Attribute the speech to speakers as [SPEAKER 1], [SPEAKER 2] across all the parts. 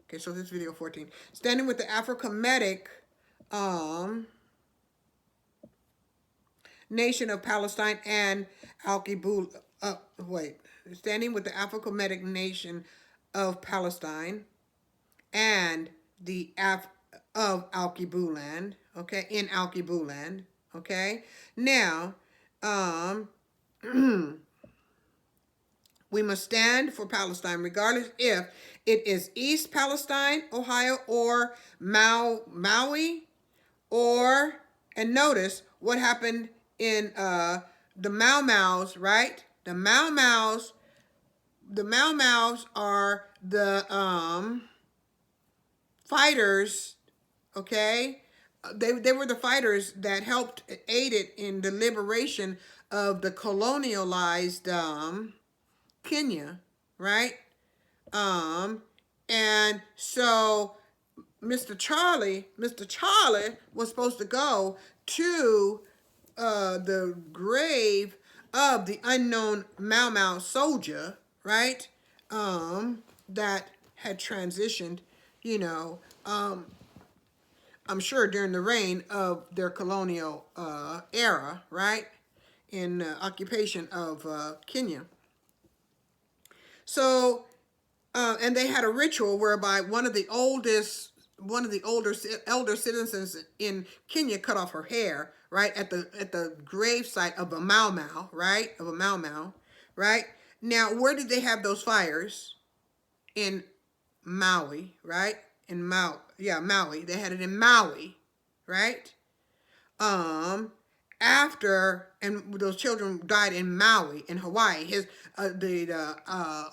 [SPEAKER 1] Okay, so this is video 14. Standing with the Afro-Kemetic nation of Palestine and Al-Qibul, standing with the Afro-Kemetic nation of Palestine and the of Al-Qibuland, okay, in Al-Qibuland, okay. Now, we must stand for Palestine, regardless if it is East Palestine, Ohio, or Maui, or, and notice what happened in the Mau Mau's, right? The Mau Mau's are the fighters, okay? They were the fighters that helped aided in the liberation of the colonialized Kenya, right? And so Mr. Charlie was supposed to go to the grave of the unknown Mau Mau soldier, right? That had transitioned, you know, I'm sure during the reign of their colonial era, right? In occupation of Kenya. So, and they had a ritual whereby one of the elder citizens in Kenya cut off her hair, right, at the grave site of a Mau Mau, right, of a Mau Mau, right. Now, where did they have those fires? In Maui, right? In Maui. They had it in Maui, right? After, and those children died in Maui, in Hawaii. The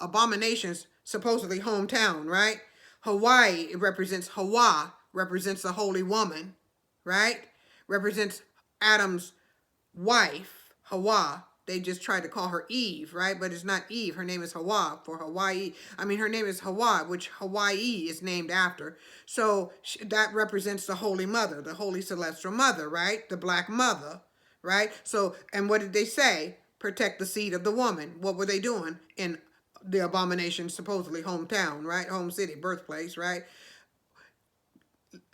[SPEAKER 1] abomination's supposedly hometown, right? Hawaii, it represents Hawa, represents the holy woman, right? Represents Adam's wife, Hawa. They just tried to call her Eve, right? But it's not Eve. Her name is Hawa for Hawaii. I mean, her name is Hawa, which Hawaii is named after. So that represents the Holy Mother, the Holy Celestial Mother, right? The Black Mother, right? So, and what did they say? Protect the seed of the woman. What were they doing in the abomination, supposedly hometown, right? Home city, birthplace, right?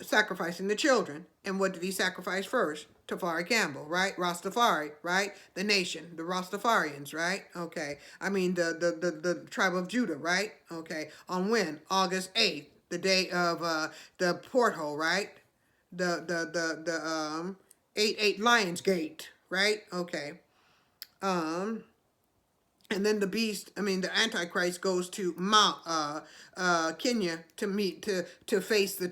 [SPEAKER 1] Sacrificing the children. And what did he sacrifice first? Tafari Campbell, right? Rastafari, right? The nation, the Rastafarians, right? Okay. I mean, the tribe of Judah, right? Okay. On when? August 8th, the day of the porthole, right? The 8 Lions Gate, right? Okay. And then the Antichrist goes to Kenya to meet to face the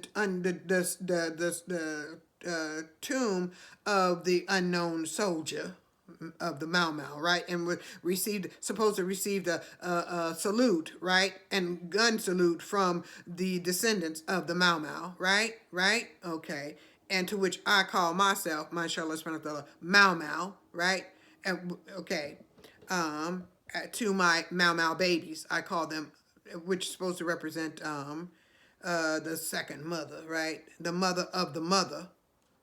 [SPEAKER 1] tomb of the unknown soldier of the Mau Mau, right? And supposed to receive a salute, right? And gun salute from the descendants of the Mau Mau, right? Right? Okay. And to which I call myself, mashallah, Mau Mau, right? And, okay. To my Mau Mau babies, I call them, which is supposed to represent the second mother, right? The mother of the mother,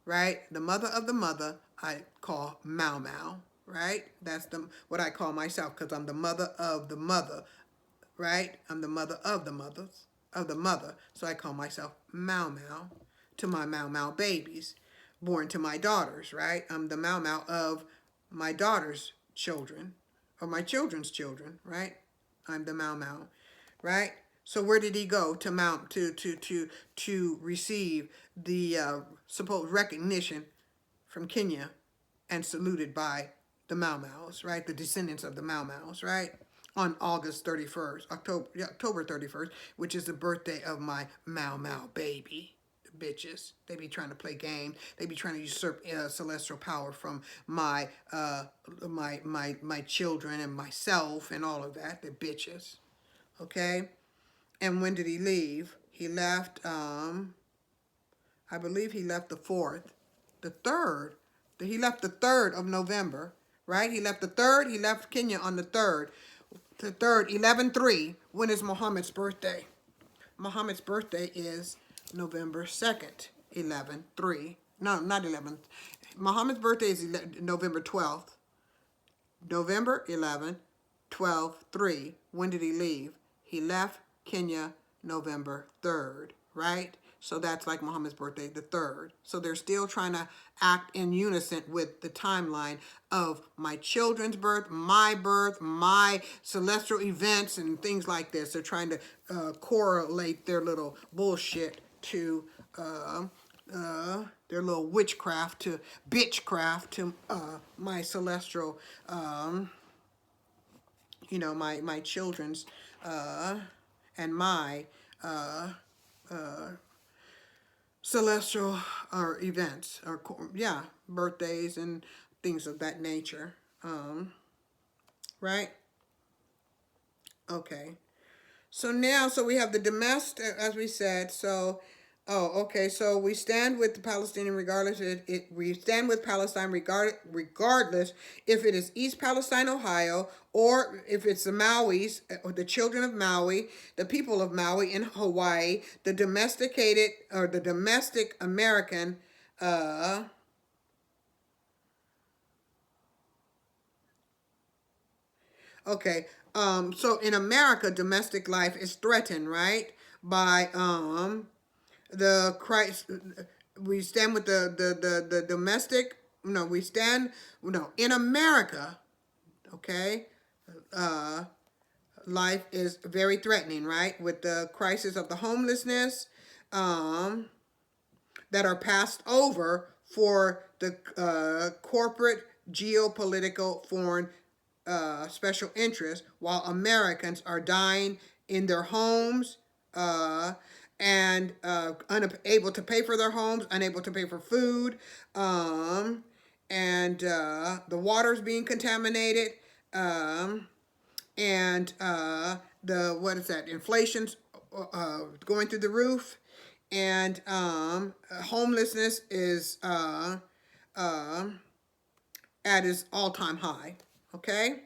[SPEAKER 1] right? The mother of the mother, I call Mau Mau, right? That's what I call myself, because I'm the mother of the mother, right? I'm the mother of the mothers, of the mother. So I call myself Mau Mau to my Mau Mau babies, born to my daughters, right? I'm the Mau Mau of my daughter's children, or my children's children, right? I'm the Mau Mau, right? So where did he go to receive the supposed recognition from Kenya and saluted by the Mau Maus, right? The descendants of the Mau Maus, right? On August 31st, October 31st, which is the birthday of my Mau Mau baby. Bitches. They be trying to play game. They be trying to usurp celestial power from my children and myself and all of that. The bitches. Okay? And when did he leave? He left, I believe he left the 4th. The 3rd. He left the 3rd of November, right? He left the 3rd. He left Kenya on the 3rd. The 3rd, 11/3. When is Muhammad's birthday? Muhammad's birthday is November 2nd, 11/3. No, not 11th. Muhammad's birthday is November 12th. November 11th, 12/3. When did he leave? He left Kenya November 3rd, right? So that's like Muhammad's birthday, the 3rd. So they're still trying to act in unison with the timeline of my children's birth, my celestial events, and things like this. They're trying to correlate their little bullshit to their little witchcraft to bitchcraft to my celestial, my children's and my celestial or events or birthdays and things of that nature. Right? Okay. So now, so we have the domestic, as we said. So, okay. So we stand with the Palestinian regardless. We stand with Palestine regardless if it is East Palestine, Ohio, or if it's the Maui's or the children of Maui, the people of Maui in Hawaii, the domesticated or the domestic American. Okay. So in America, domestic life is threatened, right? By the Christ. We stand with the domestic. No, we stand. No, in America. Okay. Life is very threatening, right? With the crisis of the homelessness, that are passed over for the corporate geopolitical foreign special interests, while Americans are dying in their homes and unable to pay for their homes, unable to pay for food, and the water's being contaminated, and the what is that? Inflation's going through the roof, and homelessness is at its all-time high. Okay,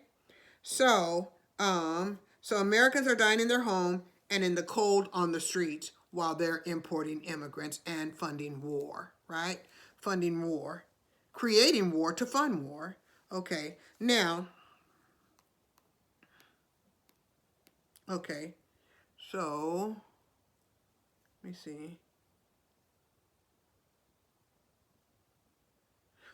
[SPEAKER 1] so so Americans are dying in their home and in the cold on the streets while they're importing immigrants and funding war. Right, funding war, creating war to fund war. Okay, now. Okay, so let me see.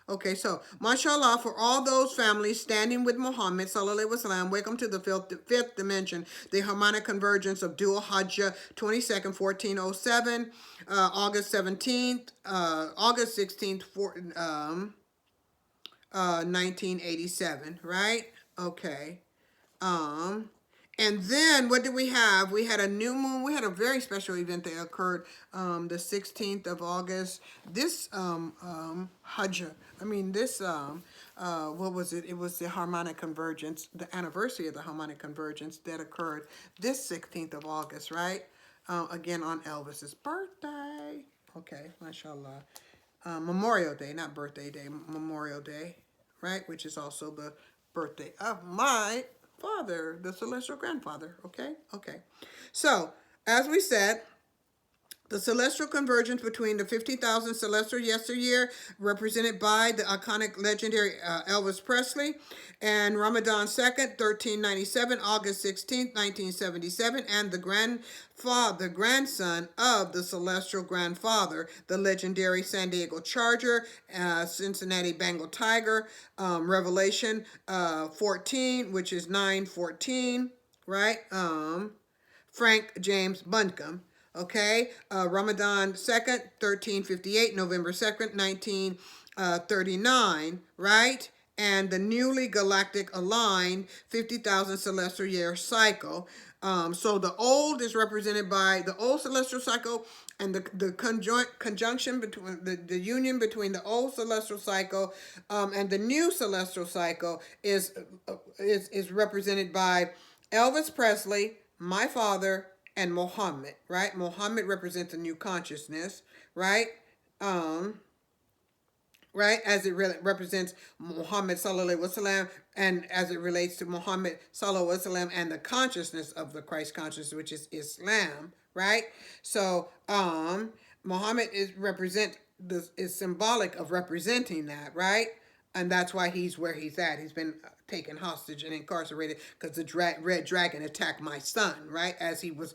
[SPEAKER 1] Okay, so mashallah for all those families standing with Muhammad sallallahu alaihi wasallam. Welcome to the fifth dimension, the harmonic convergence of dual Hajj 22nd 1407, August 17th, August 16th, 1987. Right? Okay. And then what did we have? We had a new moon. We had a very special event that occurred the 16th of August. This Hajj, what was it? It was the harmonic convergence, the anniversary of the harmonic convergence that occurred this 16th of August, right? Again on Elvis's birthday. Okay, mashallah. Memorial Day, not birthday day, Memorial Day, right? Which is also the birthday of my father, the celestial grandfather. Okay. So, as we said, the celestial convergence between the 50,000 celestial yesteryear, represented by the iconic legendary Elvis Presley, and Ramadan 2nd, 1397, August 16th, 1977, and the grandson of the celestial grandfather, the legendary San Diego Charger, Cincinnati Bengal Tiger, Revelation 14, which is 914, right? Frank James Buncombe. Okay, Ramadan 2nd, 1358, November 2nd, 1939, right? And the newly galactic aligned 50,000 celestial year cycle. So the old is represented by the old celestial cycle, and the conjunction between the union between the old celestial cycle and the new celestial cycle is represented by Elvis Presley, my father, and Mohammed, right? Mohammed represents a new consciousness, right? Right, as it represents Muhammad sallallahu alaihi wasallam, and as it relates to Muhammad sallallahu alaihi wasallam and the consciousness of the Christ consciousness, which is Islam, right? So, Muhammad is symbolic of representing that, right? And that's why he's where he's at. He's been taken hostage and incarcerated because the red dragon attacked my son, right? As he was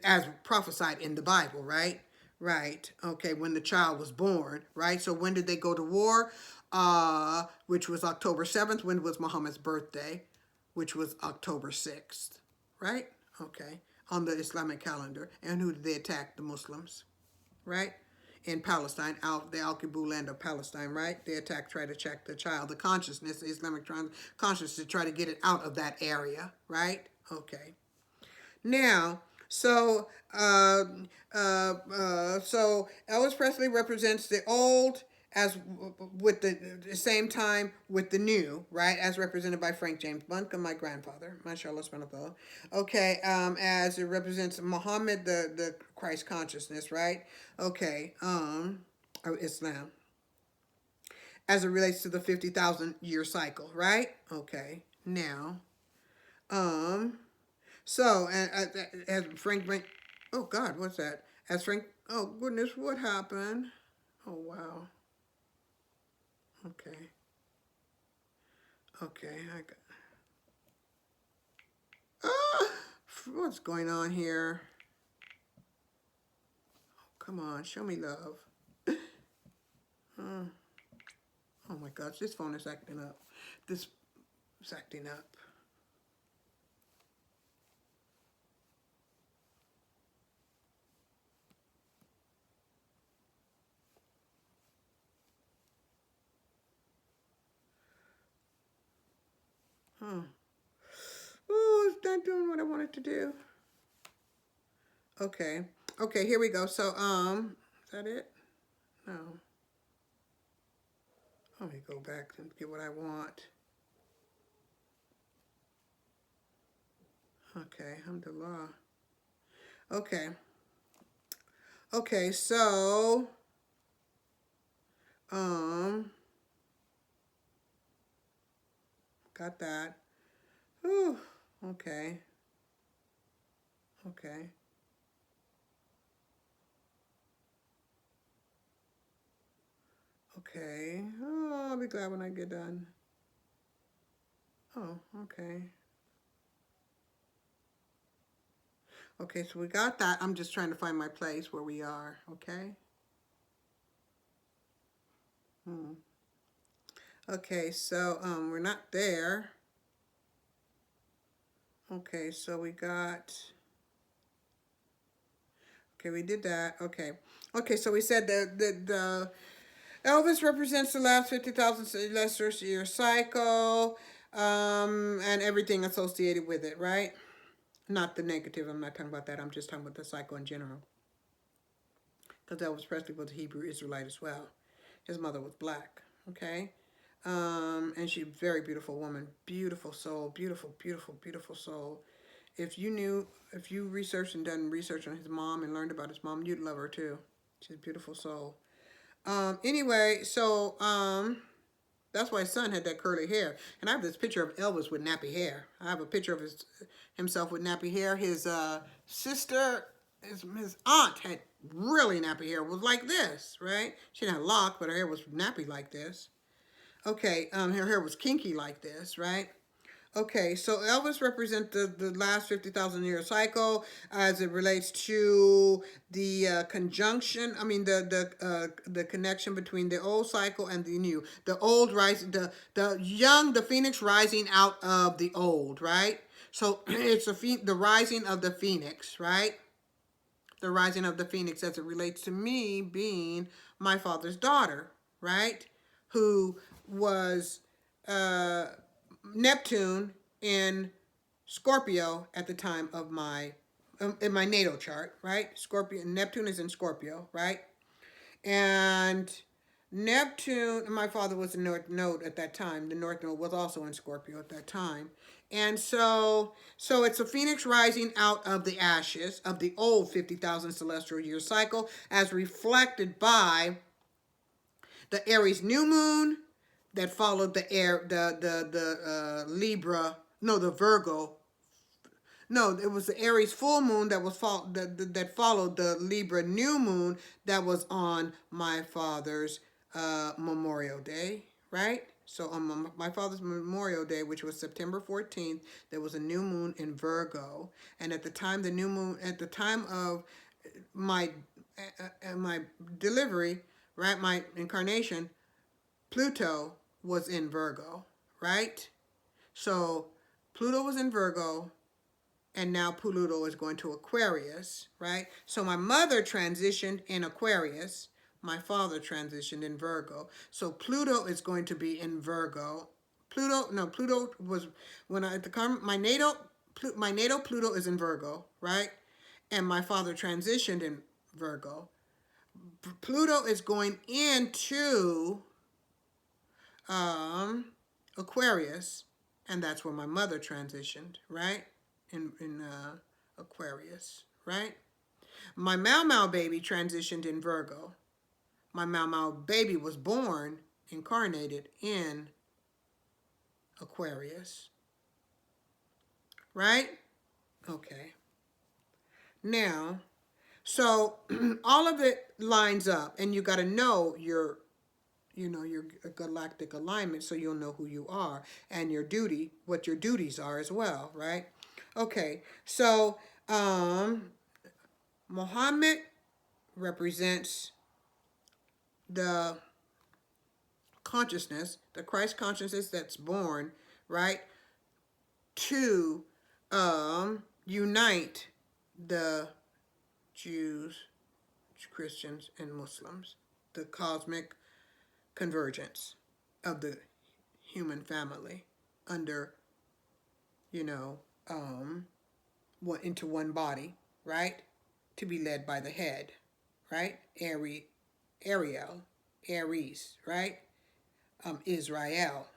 [SPEAKER 1] as prophesied in the Bible, right? Right. Okay, when the child was born, right? So when did they go to war? Which was October 7th. When was Muhammad's birthday? Which was October 6th, right? Okay, on the Islamic calendar. And who did they attack? The Muslims, right? In Palestine, the Al-Qibul land of Palestine, right? They attacked, try to check the child, the consciousness, the Islamic consciousness, to try to get it out of that area, right? Okay. Now, so so Elvis Presley represents the old as with the same time with the new, right? As represented by Frank James Bunkin, my grandfather, mashallah subhanallah. Okay, as it represents Muhammad, the Christ consciousness, right? Okay, Islam, as it relates to the 50,000 year cycle, right? Okay, now, um, so, and as Frank, oh God, what's that? As Frank, oh goodness, what happened? Oh wow. Okay. Okay, I got. Ah, what's going on here? Come on, show me love. Oh my gosh, this phone is acting up. This is acting up. Huh. Oh, it's not doing what I wanted to do. Okay. Okay, here we go. So, is that it? No. Let me go back and get what I want. Okay, alhamdulillah. Okay. Okay, so, got that. Whew. Okay. Okay. Okay. Oh, I'll be glad when I get done. Oh, okay. Okay, so we got that. I'm just trying to find my place where we are, okay? Okay, so we're not there. Okay, so we got, okay, we did that. Okay. Okay, so we said that the Elvis represents the last 50,000 celestial year cycle, and everything associated with it, right? Not the negative. I'm not talking about that. I'm just talking about the cycle in general. Because Elvis Presley was a Hebrew Israelite as well. His mother was black, okay? And she's a very beautiful woman. Beautiful soul. Beautiful, beautiful, beautiful soul. If you researched and done research on his mom and learned about his mom, you'd love her too. She's a beautiful soul. Anyway, so, that's why his son had that curly hair. And I have this picture of Elvis with nappy hair. I have a picture of himself with nappy hair. His sister, his aunt had really nappy hair. It was like this, right? She didn't have lock, but her hair was nappy like this. Okay, her hair was kinky like this, right? Okay, so Elvis represents the last 50,000 year cycle as it relates to the conjunction. I mean the connection between the old cycle and the new. The old rising, the Phoenix rising out of the old, right? So it's the rising of the Phoenix, right? The rising of the Phoenix as it relates to me being my father's daughter, right? Who was Neptune in Scorpio at the time of my in my natal chart, right? Scorpio, Neptune is in Scorpio, right? And Neptune, my father was the North Node at that time. The North Node was also in Scorpio at that time. And so it's a Phoenix rising out of the ashes of the old 50,000 celestial year cycle as reflected by the Aries new moon that followed the Libra, no, the Virgo. No, it was the Aries full moon that followed the Libra new moon that was on my father's Memorial Day, right? So on my father's Memorial Day, which was September 14th, there was a new moon in Virgo. And at the time, at the time of my my delivery, right, my incarnation, Pluto was in Virgo, right? So Pluto was in Virgo, and now Pluto is going to Aquarius, right? So my mother transitioned in Aquarius. My father transitioned in Virgo. So Pluto is going to be in Virgo. Pluto was when I my natal Pluto is in Virgo, right? And my father transitioned in Virgo. Pluto is going into um, Aquarius, and that's where my mother transitioned, right? In Aquarius, right? My Mau Mau baby transitioned in Virgo. My Mau Mau baby was born, incarnated in Aquarius, right? Okay. Now, so all of it lines up, and you got to know your galactic alignment, so you'll know who you are and your duty, what your duties are as well, right? Okay, so Mohammed represents the consciousness, the Christ consciousness that's born, right, to unite the Jews, Christians, and Muslims, the cosmic convergence of the human family under, you know, into one body, right? To be led by the head, right? Aries, right? Israel,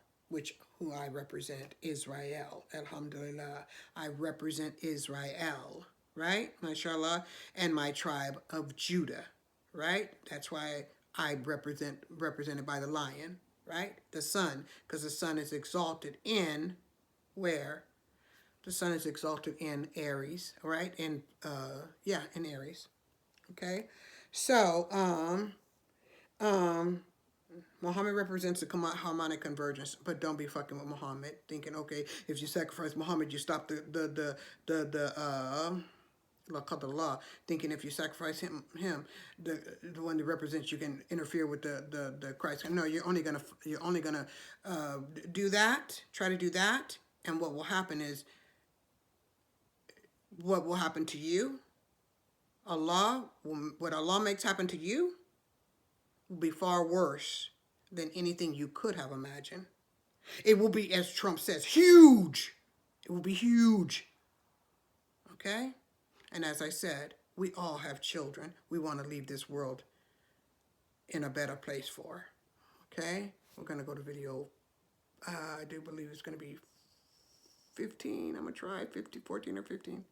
[SPEAKER 1] who I represent, Israel. Alhamdulillah, I represent Israel, right? MashaAllah, and my tribe of Judah, right? That's why I represented by the lion, right? The sun, because the sun is exalted in where? The sun is exalted in Aries, right? In Aries. Okay, so Muhammad represents the harmonic convergence, but don't be fucking with Muhammad, thinking, okay, if you sacrifice Muhammad, you stop the thinking if you sacrifice him, the one that represents, you can interfere with the Christ. No, you're only gonna do that, try to do that, and what will happen is, what will happen to you? What Allah makes happen to you will be far worse than anything you could have imagined. It will be, as Trump says, huge. It will be huge. Okay? And as I said, we all have children we want to leave this world in a better place for. Okay? We're going to go to video, I do believe it's going to be 15. I'm going to try 14 or 15.